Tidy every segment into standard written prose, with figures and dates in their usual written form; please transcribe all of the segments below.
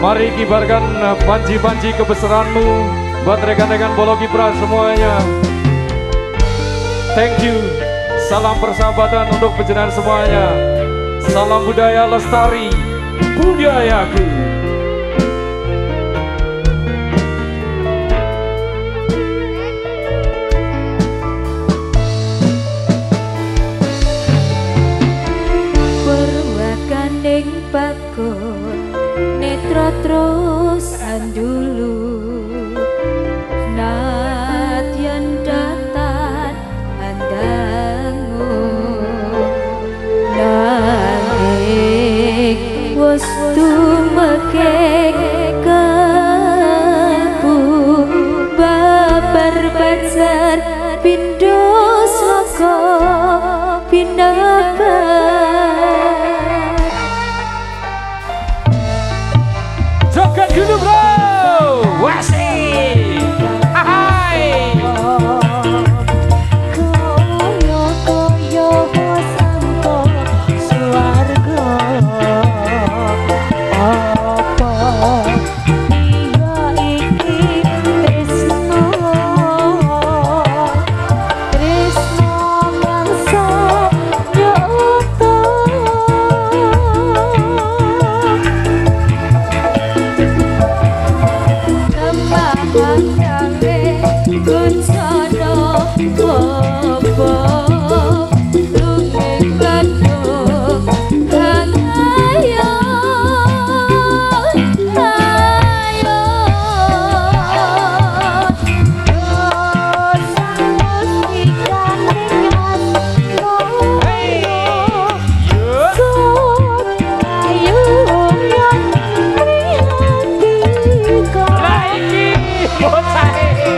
Mari kibarkan panji-panji kebesaranmu buat rekan-rekan Polo Kipra semuanya. Thank you. Salam persahabatan untuk penjenengan semuanya. Salam budaya lestari budayaku. Perwakaning bakon netra terus andulu nadyan datan andangu nanging wis tumekek kalbu babar bajar pindho saka pinabar joget dulu bro, wasih, hai. Koyo sangko swarga apa iya iki tresno mangsa nyoto Kuncana bobo lunging kadung ayo Bocah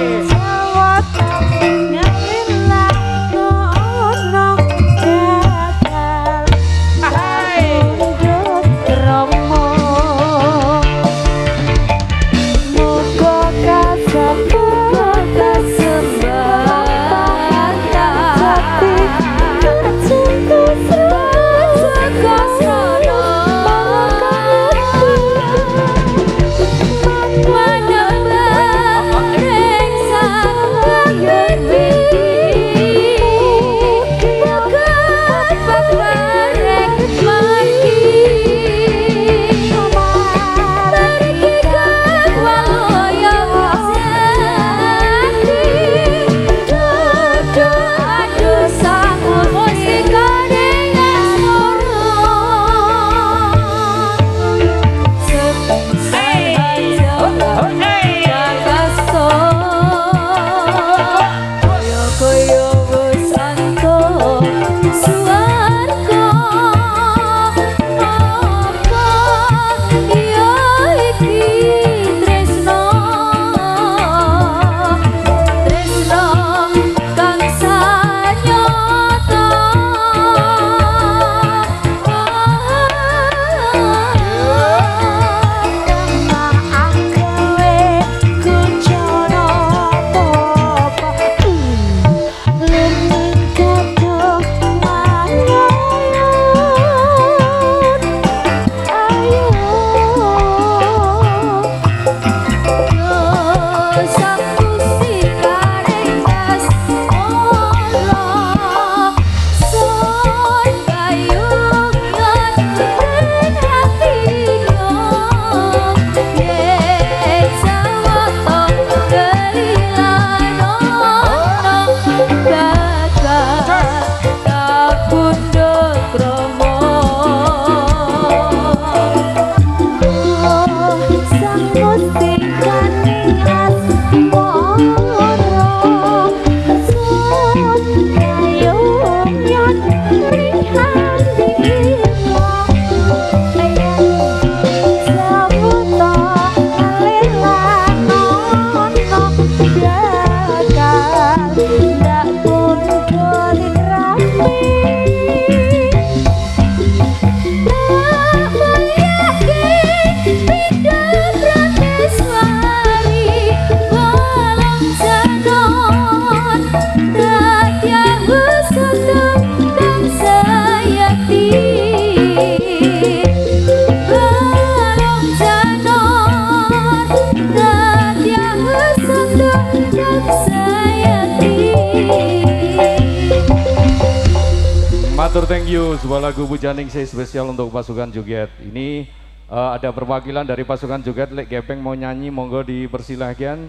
Matur thank you, sebuah lagu Bujaning saya spesial untuk pasukan joget. Ini ada perwakilan dari pasukan joget Lek Gepeng mau nyanyi, monggo dipersilahkan.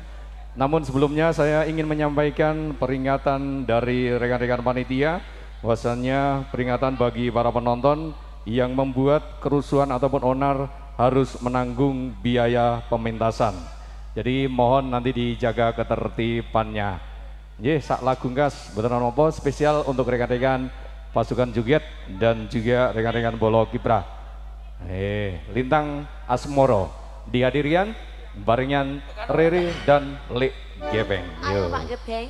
Namun sebelumnya saya ingin menyampaikan peringatan dari rekan-rekan panitia, bahwasannya peringatan bagi para penonton yang membuat kerusuhan ataupun onar harus menanggung biaya pementasan. Jadi mohon nanti dijaga ketertibannya. Sak lagu gas beneran apa spesial untuk rekan-rekan pasukan joget dan juga rekan-rekan bolo kiprah. Lintang Asmoro dihadirian barengan Rere dan Lek Gepeng. Ayo Pak Gepeng.